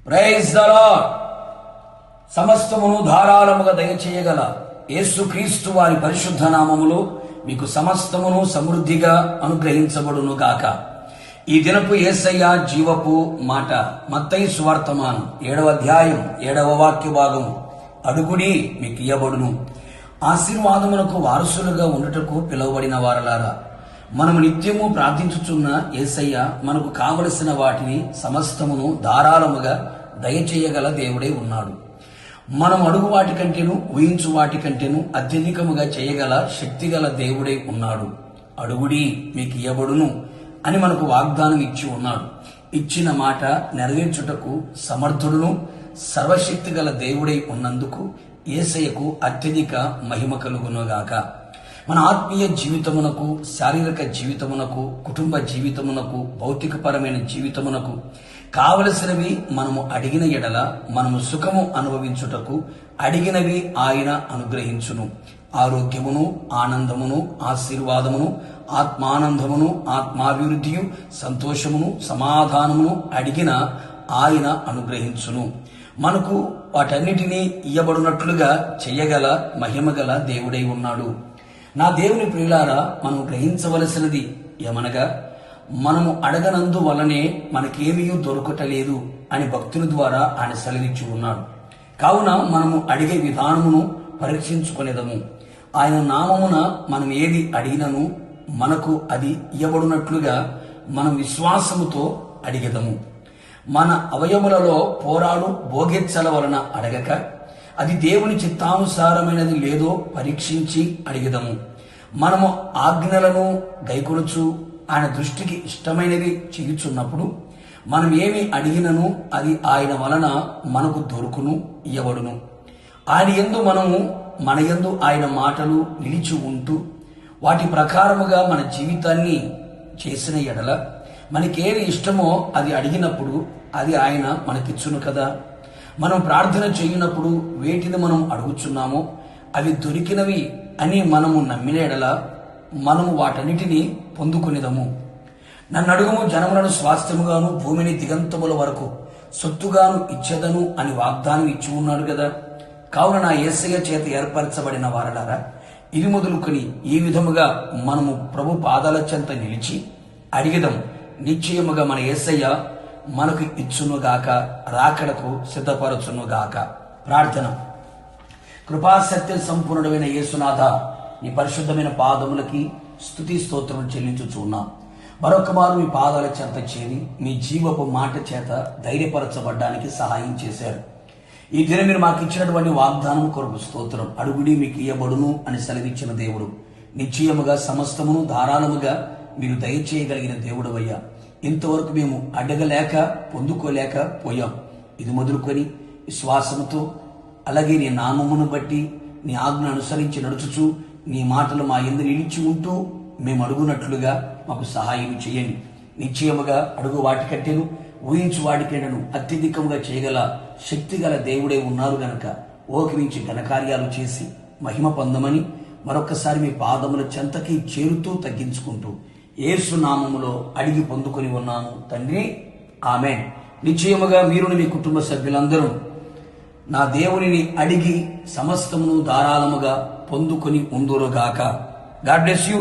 Praise the lord. సమస్తమును ధారాళముగా దయచేయగల యేసుక్రీస్తు వారి పరిశుద్ధ నామములో మీకు సమస్తమును సమృద్ధిగా అనుగ్రహించబడును గాక. ఈ దినపు యేసయ్య జీవపు మాట మత్తయి సువార్తమానం 7వ అధ్యాయం 7వ వాక్య భాగము. అడుగుడి మీకు ఇయ్యబడును. ఆశీర్వాదములకు వారసులుగా ఉండుటకు పిలువబడిన వారలారా, మనము నిత్యము ప్రార్థించుచున్న యేసయ్య మనకు కావలసిన వాటిని సమస్తమును ధారాళముగా దయచేయగల దేవుడే ఉన్నాడు. మనం అడుగు వాటి కంటేను ఊహించు వాటి కంటేను అత్యధికముగా చేయగల శక్తిగల దేవుడే ఉన్నాడు. అడుగుడి మీకు ఇయ్యబడును అని మనకు వాగ్దానం ఇచ్చి ఉన్నాడు. ఇచ్చిన మాట నెరవేర్చుటకు సమర్థుడును సర్వశక్తి గల దేవుడై ఉన్నందుకు యేసయ్యకు అత్యధిక మహిమ కలుగునుగాక. మన ఆత్మీయ జీవితమునకు, శారీరక జీవితమునకు, కుటుంబ జీవితమునకు, భౌతికపరమైన జీవితమునకు కావలసినవి మనము అడిగిన ఎడల మనము సుఖము అనుభవించుటకు అడిగినవి ఆయన అనుగ్రహించును. ఆరోగ్యమును, ఆనందమును, ఆశీర్వాదమును, ఆత్మానందమును, ఆత్మాభివృద్ధియు, సంతోషమును, సమాధానమును అడిగిన ఆయన అనుగ్రహించును. మనకు వాటన్నిటినీ ఇయ్యబడినట్లుగా చెయ్యగల మహిమగల దేవుడై ఉన్నాడు. నా దేవుని ప్రియులారా, మనం గ్రహించవలసినది ఏమనగా, మనము అడగనందు వలనే మనకేమీ దొరకటలేదు అని భక్తుల ద్వారా ఆయన సెలవిచ్చి ఉన్నాడు. కావున మనము అడిగే విధానమును పరీక్షించుకునేదము. ఆయన నామమున మనం ఏది అడిగినను మనకు అది ఇయ్యబడినట్లుగా మనం విశ్వాసముతో అడిగెదము. మన అవయములలో పోరాడు భోగెచ్చల వలన అడగక, అది దేవుని చిత్తానుసారమైనది లేదో పరీక్షించి అడిగెదము. మనము ఆజ్ఞలను గైకొనుచు ఆయన దృష్టికి ఇష్టమైనవి చేయుచున్నప్పుడు మనం ఏమి అడిగినను అది ఆయన వలన మనకు దొరుకును, ఇయ్యబడును. ఆయన యందు మనము మన యందు ఆయన మాటలు నిలిచి ఉంటూ వాటి ప్రకారముగా మన జీవితాన్ని చేసిన ఎడల మనకేది ఇష్టమో అది అడిగినప్పుడు అది ఆయన మనకిచ్చును కదా. మనం ప్రార్థన చేయునప్పుడు వేటిని మనం అడుగుచున్నామో అవి దొరికినవి అని మనము నమ్మిన ఎడల మనము వాటన్నిటినీ పొందుకునేదము. నన్ను అడుగుము, జనములను స్వాస్థ్యముగాను భూమిని దిగంతముల వరకు సొత్తుగాను ఇచ్చేదను అని వాగ్దానం ఇచ్చి ఉన్నాడు కదా. కావున నా యేసయ్య చేత ఏర్పరచబడిన వారలారా, ఇది మొదలుకొని ఈ విధముగా మనము ప్రభు పాదాల చెంత నిలిచి అడిగెదం. నిశ్చయముగా మన యేసయ్య మనకు ఇచ్చునుగాక, రాకడకు సిద్ధపరచునుగాక. ప్రార్థన. కృపాసత్య సంపూర్ణుడైన యేసునాథ, నీ పరిశుద్ధమైన పాదములకి స్తుతి స్తోత్రం చెల్లించుచున్నాం. మరొక మారు మీ పాదాల చెంత చేరి మీ జీవపు మాట చేత ధైర్యపరచబడ్డానికి సహాయం చేశారు. ఈ దినం మీరు మాకు ఇచ్చినటువంటి వాగ్దానం కొరకు స్తోత్రం. అడుగుడి మీకు ఇయ్యబడును అని సెలవిచ్చిన దేవుడు, నిశ్చయముగా సమస్తమును ధారాళముగా మీరు దయచేయగలిగిన దేవుడు అయ్యా. ఇంతవరకు మేము అడగలేక పొందుకోలేక పోయాం. ఇది మొదలుకొని విశ్వాసముతో, అలాగే నీ నామమును బట్టి నీ ఆజ్ఞ అనుసరించి నడుచుచు నీ మాటలు మా యందు నిలిచి ఉంటూ మేము అడుగునట్లుగా మాకు సహాయం చేయండి. నిశ్చయముగా అడుగు వాటికంటేను ఊహించు వాటికంటేను అత్యధికంగా చేయగల శక్తిగల దేవుడే ఉన్నారు గనక ఓకరించి ఘనకార్యాలు చేసి మహిమ పొందమని మరొకసారి మీ పాదముల చెంతకి చేరుతూ తగ్గించుకుంటూ యేసు నామములో అడిగి పొందుకొని ఉన్నాను తండ్రి, ఆమేన్. నిశ్చయముగా మీరుని మీ కుటుంబ సభ్యులందరూ నా దేవునిని అడిగి సమస్తమును ధారాళముగా పొందుకొని ఉందురుగాక. God bless you.